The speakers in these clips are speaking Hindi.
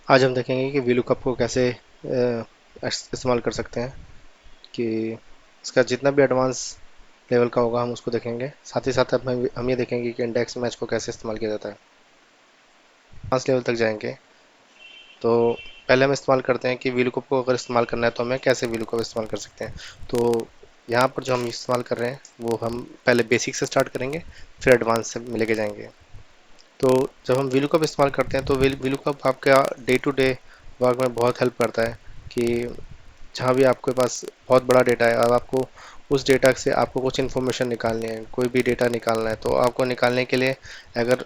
आज हम देखेंगे कि VLOOKUP को कैसे इस्तेमाल कर सकते हैं, कि इसका जितना भी एडवांस लेवल का होगा हम उसको देखेंगे। साथ ही साथ हम ये देखेंगे कि इंडेक्स मैच को कैसे इस्तेमाल किया जाता है। एडवांस लेवल तक जाएंगे तो पहले हम इस्तेमाल करते हैं कि VLOOKUP को अगर इस्तेमाल करना है तो हमें कैसे VLOOKUP इस्तेमाल कर सकते हैं। तो यहाँ पर जो हम इस्तेमाल कर रहे हैं वो हम पहले बेसिक से स्टार्ट करेंगे, फिर एडवांस से लेके जाएंगे। तो जब हम VLOOKUP इस्तेमाल करते हैं तो VLOOKUP आपका डे टू डे वर्क में बहुत हेल्प करता है, कि जहाँ भी आपके पास बहुत बड़ा डेटा है, अब आपको उस डेटा से आपको कुछ इन्फॉर्मेशन निकालनी है, कोई भी डेटा निकालना है, तो आपको निकालने के लिए अगर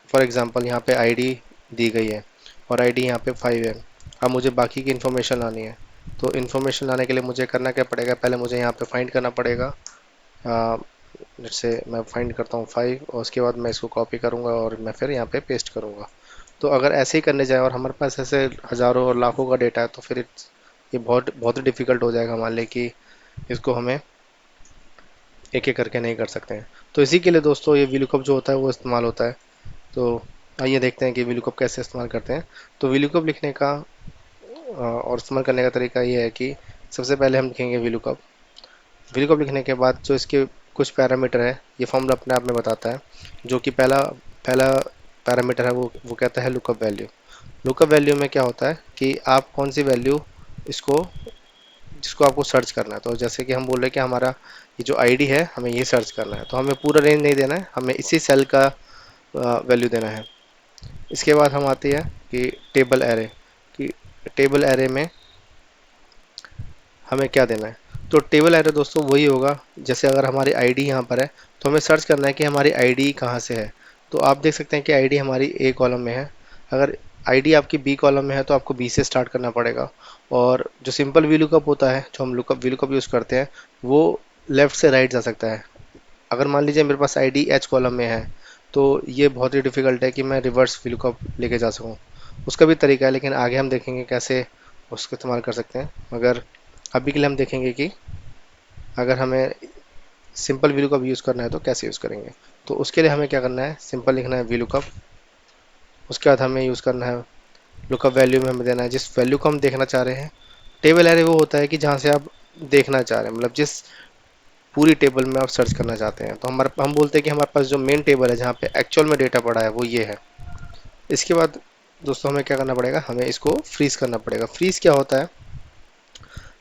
फॉर एग्जांपल यहाँ पे आईडी दी गई है और आईडी यहाँ पे 5 है, अब मुझे बाकी की इन्फॉर्मेशन लानी है। तो इन्फॉर्मेशन लाने के लिए मुझे करना क्या पड़ेगा, पहले मुझे यहाँ पे फाइंड करना पड़ेगा। जैसे मैं फाइंड करता हूँ 5 और उसके बाद मैं इसको कॉपी करूँगा और मैं फिर यहाँ पे पेस्ट करूँगा। तो अगर ऐसे ही करने जाए और हमारे पास ऐसे हज़ारों और लाखों का डेटा है तो फिर ये बहुत बहुत डिफ़िकल्ट हो जाएगा मान लें कि इसको हमें एक एक करके नहीं कर सकते हैं। तो इसी के लिए दोस्तों ये VLOOKUP जो होता है वो इस्तेमाल होता है। तो आइए देखते हैं कि VLOOKUP कैसे इस्तेमाल करते हैं। तो VLOOKUP लिखने का और इस्तेमाल करने का तरीका ये है कि सबसे पहले हम लिखेंगे VLOOKUP। VLOOKUP लिखने के बाद जो इसके कुछ पैरामीटर है, ये फॉर्मूला अपने आप में बताता है। जो कि पहला पहला पैरामीटर है वो कहता है लुकअप वैल्यू। लुकअप वैल्यू में क्या होता है कि आप कौन सी वैल्यू इसको जिसको आपको सर्च करना है। तो जैसे कि हम बोल रहे हैं कि हमारा ये जो आईडी है हमें ये सर्च करना है, तो हमें पूरा रेंज नहीं देना है, हमें इसी सेल का वैल्यू देना है। इसके बाद हम आते हैं कि टेबल एरे, कि टेबल एरे में हमें क्या देना है। तो टेबल एरे दोस्तों वही होगा, जैसे अगर हमारी आईडी यहाँ पर है तो हमें सर्च करना है कि हमारी आईडी कहाँ से है। तो आप देख सकते हैं कि आईडी हमारी ए कॉलम में है। अगर आईडी आपकी बी कॉलम में है तो आपको बी से स्टार्ट करना पड़ेगा। और जो सिंपल VLOOKUP होता है, जो हम लुकअप VLOOKUP यूज़ करते हैं, वो लेफ़्ट से राइट जा सकता है। अगर मान लीजिए मेरे पास आईडी एच कॉलम में है तो ये बहुत ही डिफ़िकल्ट है कि मैं रिवर्स VLOOKUP लेके जा सकूँ। उसका भी तरीका है, लेकिन आगे हम देखेंगे कैसे उसको इस्तेमाल कर सकते हैं। मगर अभी के लिए हम देखेंगे कि अगर हमें सिंपल VLOOKUP यूज़ करना है तो कैसे यूज़ करेंगे। तो उसके लिए हमें क्या करना है, सिंपल लिखना है VLOOKUP। उसके बाद हमें यूज़ करना है लुकअप वैल्यू में हमें देना है जिस वैल्यू को हम देखना चाह रहे हैं। टेबल एरे वो होता है कि जहाँ से आप देखना चाह रहे हैं, मतलब जिस पूरी टेबल में आप सर्च करना चाहते हैं। तो हम बोलते हैं कि हमारे पास जो मेन टेबल है जहाँ पे एक्चुअल में डेटा पड़ा है वो ये है। इसके बाद दोस्तों हमें क्या करना पड़ेगा, हमें इसको फ्रीज करना पड़ेगा। फ्रीज क्या होता है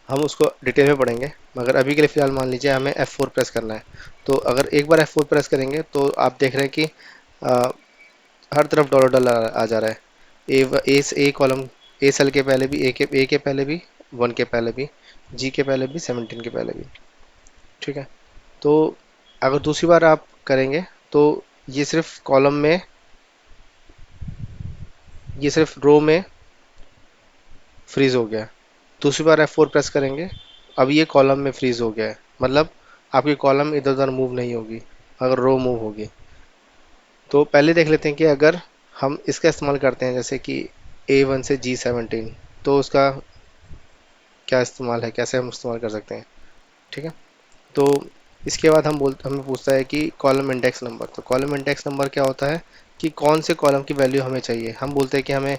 हम उसको डिटेल में पढ़ेंगे, मगर अभी के लिए फ़िलहाल मान लीजिए हमें F4 प्रेस करना है। तो अगर एक बार F4 प्रेस करेंगे तो आप देख रहे हैं कि आ, हर तरफ डॉलर डॉलर आ जा रहा है। ए कॉलम, ए सेल के पहले भी, ए के पहले भी, 1 के पहले भी, जी के पहले भी, 17 के पहले भी। ठीक है। तो अगर दूसरी बार आप करेंगे तो ये सिर्फ कॉलम में, ये सिर्फ रो में फ्रीज हो गया। दूसरी बार F4 प्रेस करेंगे, अब ये कॉलम में फ्रीज हो गया है, मतलब आपकी कॉलम इधर उधर मूव नहीं होगी, अगर रो मूव होगी। तो पहले देख लेते हैं कि अगर हम इसका इस्तेमाल करते हैं जैसे कि A1 से G17, तो उसका क्या इस्तेमाल है, कैसे हम इस्तेमाल कर सकते हैं। ठीक है। तो इसके बाद हमें पूछता है कि कॉलम इंडेक्स नंबर। तो कॉलम इंडेक्स नंबर क्या होता है कि कौन से कॉलम की वैल्यू हमें चाहिए। हम बोलते हैं कि हमें,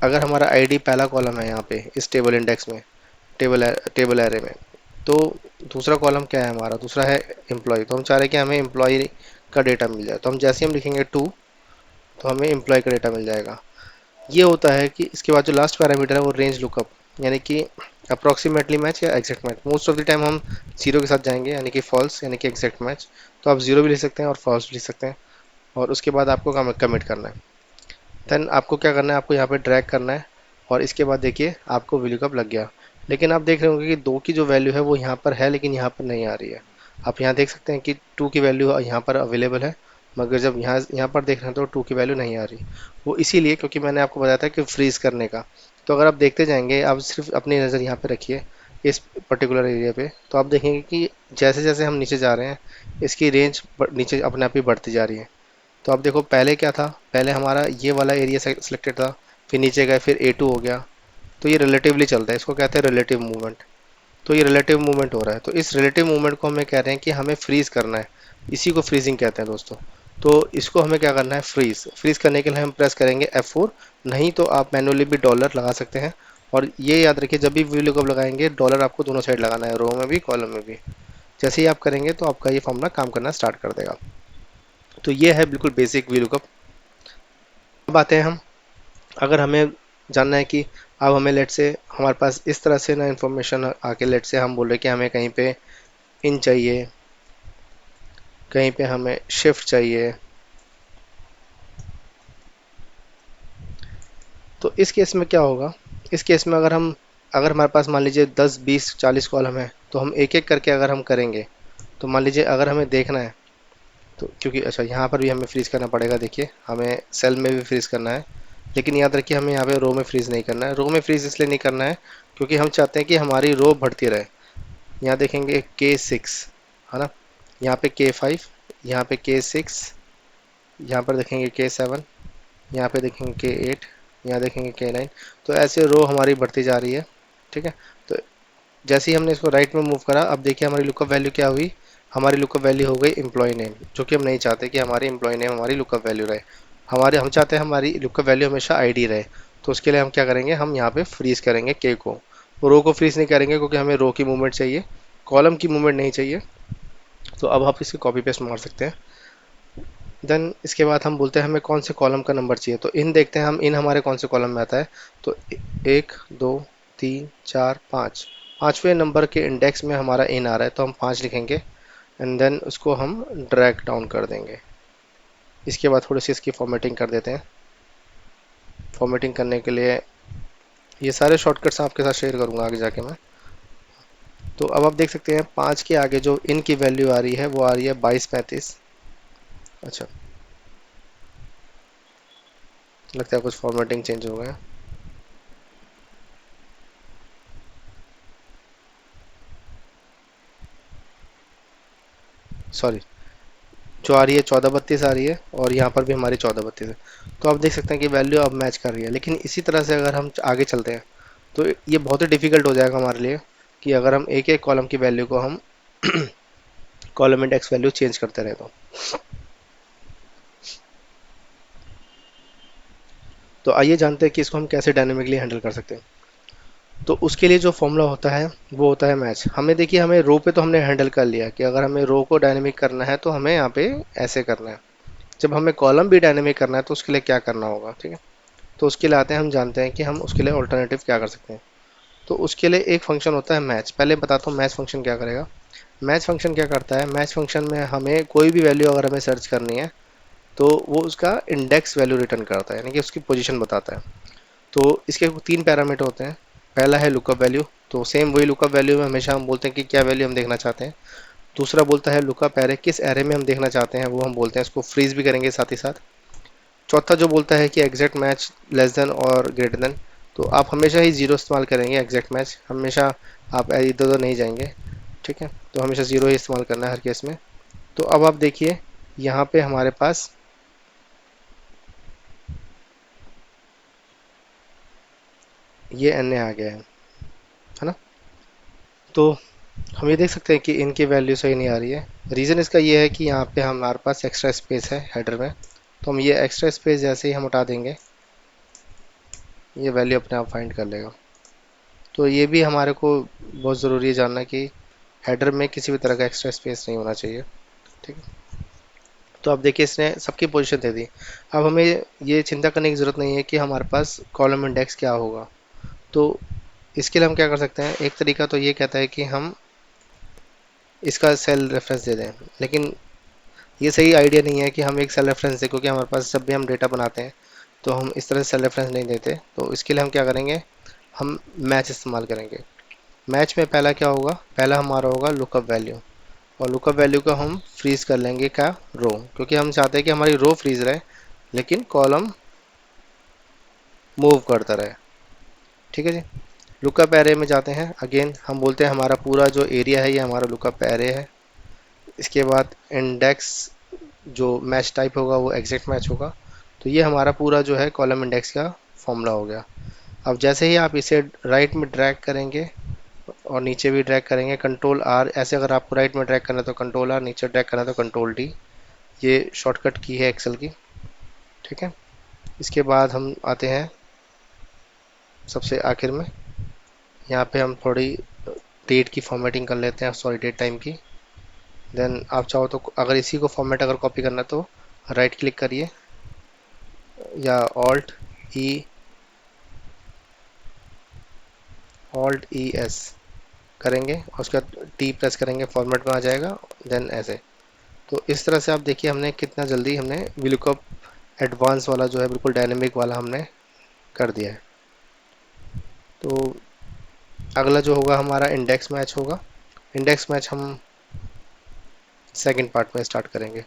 अगर हमारा आईडी पहला कॉलम है यहाँ पे इस टेबल इंडेक्स में, टेबल एरे में, तो दूसरा कॉलम क्या है हमारा, दूसरा है एम्प्लॉय। तो हम चाह रहे हैं कि हमें एम्प्लॉय का डेटा मिल जाए, तो हम जैसे ही हम लिखेंगे 2 तो हमें एम्प्लॉय का डेटा मिल जाएगा। ये होता है कि इसके बाद जो लास्ट पैरामीटर है वो रेंज लुकअप, यानी कि अप्रॉक्सीमेटली मैच या exact match. Most of the time हम जीरो के साथ जाएंगे, यानी कि फॉल्स, यानी कि एग्जैक्ट मैच। तो आप जीरो भी लिख सकते हैं और फॉल्स भी लिख सकते हैं। और उसके बाद आपको कमिट करना है। देन आपको क्या करना है, आपको यहाँ पे ड्रैग करना है और इसके बाद देखिए आपको VLOOKUP लग गया। लेकिन आप देख रहे होंगे कि 2 की जो वैल्यू है वो यहाँ पर है लेकिन यहाँ पर नहीं आ रही है। आप यहाँ देख सकते हैं कि 2 की वैल्यू यहाँ पर अवेलेबल है, मगर जब यहाँ यहाँ पर देख रहे हैं तो 2 की वैल्यू नहीं आ रही। वो इसीलिए क्योंकि मैंने आपको बताया था कि फ्रीज करने का। तो अगर आप देखते जाएंगे, आप सिर्फ अपनी नज़र यहाँ पे रखिए इस पर्टिकुलर एरिया पे, तो आप देखेंगे कि जैसे जैसे हम नीचे जा रहे हैं इसकी रेंज नीचे अपने आप ही बढ़ती जा रही है। तो आप देखो पहले क्या था, पहले हमारा ये वाला एरिया सिलेक्टेड था, फिर नीचे गए, फिर A2 हो गया। तो ये रिलेटिवली चलता है, इसको कहते हैं रिलेटिव मूवमेंट। तो ये रिलेटिव मूवमेंट हो रहा है, तो इस रिलेटिव मूवमेंट को हमें कह रहे हैं कि हमें फ्रीज करना है। इसी को फ्रीजिंग कहते हैं दोस्तों। तो इसको हमें क्या करना है, फ्रीज फ्रीज करने के लिए हम प्रेस करेंगे F4। नहीं तो आप मैनुअली भी डॉलर लगा सकते हैं। और ये याद रखिए, जब भी VLOOKUP लगाएंगे डॉलर आपको दोनों साइड लगाना है, रो में भी कॉलम में भी। जैसे ही आप करेंगे तो आपका ये फॉर्मूला काम करना स्टार्ट कर देगा। तो ये है बिल्कुल बेसिक VLOOKUP। अब आते हैं हम, अगर हमें जानना है कि अब हमें लेट से हमारे पास इस तरह से ना इन्फॉर्मेशन आके लेट से हम बोल रहे हैं कि हमें कहीं पे इन चाहिए, कहीं पे हमें शिफ्ट चाहिए। तो इस केस में क्या होगा, इस केस में अगर हमारे पास मान लीजिए 10 20 40 कॉलम है, तो हम एक एक करके अगर हम करेंगे, तो मान लीजिए अगर हमें देखना है, तो क्योंकि अच्छा यहाँ पर भी हमें फ्रीज करना पड़ेगा, देखिए हमें सेल में भी फ्रीज करना है। लेकिन याद रखिए हमें यहाँ पे रो में फ्रीज नहीं करना है। रो में फ्रीज इसलिए नहीं करना है क्योंकि हम चाहते हैं कि हमारी रो बढ़ती रहे। यहाँ देखेंगे K6 है ना, यहाँ पे K5, यहाँ पे K6, यहाँ पर देखेंगे K7, यहाँ पे देखेंगे K8, यहाँ देखेंगे K9। तो ऐसे रो हमारी बढ़ती जा रही है। ठीक है। तो जैसे ही हमने इसको राइट में मूव करा, अब देखिए हमारी लुकअप वैल्यू क्या हुई, हमारी लुकअप वैल्यू हो गई एम्प्लॉय नेम, जो कि हम नहीं चाहते कि हमारी एम्प्लॉय नेम हमारी लुकअप वैल्यू रहे। हम चाहते हैं हमारी लुकअप वैल्यू हमेशा आईडी रहे। तो उसके लिए हम क्या करेंगे, हम यहाँ पे फ्रीज करेंगे के को। रो को फ्रीज नहीं करेंगे क्योंकि हमें रो की मूवमेंट चाहिए, कॉलम की मूवमेंट नहीं चाहिए। तो अब आप इसकी कॉपी पेस्ट मार सकते हैं। देन इसके बाद हम बोलते हैं हमें कौन से कॉलम का नंबर चाहिए, तो इन देखते हैं हम इन हमारे कौन से कॉलम में आता है। तो 1 2 3 4 5, पाँचवें नंबर के इंडेक्स में हमारा इन आ रहा है, तो हम 5 लिखेंगे। एंड देन उसको हम ड्रैग डाउन कर देंगे। इसके बाद थोड़ी सी इसकी फॉर्मेटिंग कर देते हैं। फॉर्मेटिंग करने के लिए ये सारे शॉर्टकट्स आपके साथ शेयर करूंगा आगे जाके मैं। तो अब आप देख सकते हैं 5 के आगे जो इन की वैल्यू आ रही है वो आ रही है 22 35। अच्छा, लगता है कुछ फॉर्मेटिंग चेंज हो गया। सॉरी, जो आ रही है 14 32 आ रही है, और यहाँ पर भी हमारी 14 32 है। तो आप देख सकते हैं कि वैल्यू अब मैच कर रही है। लेकिन इसी तरह से अगर हम आगे चलते हैं तो ये बहुत ही डिफिकल्ट हो जाएगा हमारे लिए, कि अगर हम एक एक कॉलम की वैल्यू को हम कॉलम इंडेक्स वैल्यू चेंज करते रहे तो आइए जानते हैं कि इसको हम कैसे डायनेमिकली हैंडल कर सकते हैं। तो उसके लिए जो फॉर्मूला होता है वो होता है मैच। हमें देखिए, हमें रो पे तो हमने हैंडल कर लिया कि अगर हमें रो को डायनेमिक करना है तो हमें यहाँ पे ऐसे करना है। जब हमें कॉलम भी डायनेमिक करना है तो उसके लिए क्या करना होगा, ठीक है। तो उसके लिए आते हैं, हम जानते हैं कि हम उसके लिए ऑल्टरनेटिव क्या कर सकते हैं। तो उसके लिए एक फंक्शन होता है मैच। पहले बताता हूँ मैच फंक्शन क्या करेगा। मैच फंक्शन क्या करता है, मैच फंक्शन में हमें कोई भी वैल्यू अगर हमें सर्च करनी है तो वो उसका इंडेक्स वैल्यू रिटर्न करता है, यानी कि उसकी पोजीशन बताता है। तो इसके 3 पैरामीटर होते हैं। पहला है लुकअप वैल्यू, तो सेम वही लुकअप वैल्यू में हमेशा हम बोलते हैं कि क्या वैल्यू हम देखना चाहते हैं। दूसरा बोलता है लुकअप एरे, किस एरे में हम देखना चाहते हैं वो हम बोलते हैं, इसको फ्रीज भी करेंगे साथ ही साथ। चौथा जो बोलता है कि एग्जैक्ट मैच लेस देन और ग्रेटर देन, तो आप हमेशा ही जीरो इस्तेमाल करेंगे। एग्जैक्ट मैच हमेशा आप इधर उधर नहीं जाएंगे, ठीक है। तो हमेशा जीरो ही इस्तेमाल करना है हर केस में। तो अब आप देखिए यहाँ पे हमारे पास ये एन ए आ गया है ना। तो हम ये देख सकते हैं कि इनकी वैल्यू सही नहीं आ रही है। रीज़न इसका ये है कि यहाँ पे हमारे पास एक्स्ट्रा स्पेस है हेडर में। तो हम ये एक्स्ट्रा स्पेस जैसे ही हम हटा देंगे, ये वैल्यू अपने आप फाइंड कर लेगा। तो ये भी हमारे को बहुत ज़रूरी है जानना कि हेडर में किसी भी तरह का एक्स्ट्रा स्पेस नहीं होना चाहिए, ठीक है। तो अब देखिए इसने सबकी पोजीशन दे दी। अब हमें ये चिंता करने की ज़रूरत नहीं है कि हमारे पास कॉलम इंडेक्स क्या होगा। तो इसके लिए हम क्या कर सकते हैं, एक तरीका तो ये कहता है कि हम इसका सेल रेफरेंस दे दें। लेकिन ये सही आइडिया नहीं है कि हम एक सेल रेफरेंस दें, क्योंकि हमारे पास जब भी हम डेटा बनाते हैं तो हम इस तरह से सेल रेफरेंस नहीं देते। तो इसके लिए हम क्या करेंगे, हम मैच इस्तेमाल करेंगे। मैच में पहला क्या होगा, पहला हमारा होगा लुकअप वैल्यू, और लुकअप वैल्यू को हम फ्रीज कर लेंगे क्या, रो, क्योंकि हम चाहते हैं कि हमारी रो फ्रीज रहे लेकिन कॉलम मूव करता रहे, ठीक है जी। लुकअप एरे में जाते हैं, अगेन हम बोलते हैं हमारा पूरा जो एरिया है ये हमारा लुकअप एरे है। इसके बाद इंडेक्स जो मैच टाइप होगा वो एग्जैक्ट मैच होगा। तो ये हमारा पूरा जो है कॉलम इंडेक्स का फॉर्मूला हो गया। अब जैसे ही आप इसे राइट में ड्रैग करेंगे और नीचे भी ड्रैग करेंगे, कंट्रोल आर, ऐसे अगर आपको राइट में ड्रैग करना है तो कंट्रोल आर, नीचे ड्रैग करना है तो कंट्रोल डी। ये शॉर्टकट की है एक्सेल की। ठीक है, इसके बाद हम आते हैं सबसे आखिर में। यहाँ पे हम थोड़ी डेट की फॉर्मेटिंग कर लेते हैं, सॉरी डेट टाइम की। देन आप चाहो तो अगर इसी को फॉर्मेट अगर कॉपी करना है तो राइट क्लिक करिए या ई ऑल्ट ई एस करेंगे और उसके बाद टी प्रेस करेंगे, फॉर्मेट में आ जाएगा। देन ऐसे, तो इस तरह से आप देखिए हमने कितना जल्दी हमने VLOOKUP एडवांस वाला जो है बिल्कुल डायनेमिक वाला हमने कर दिया है। तो अगला जो होगा हमारा इंडेक्स मैच होगा। इंडेक्स मैच हम सेकंड पार्ट में स्टार्ट करेंगे।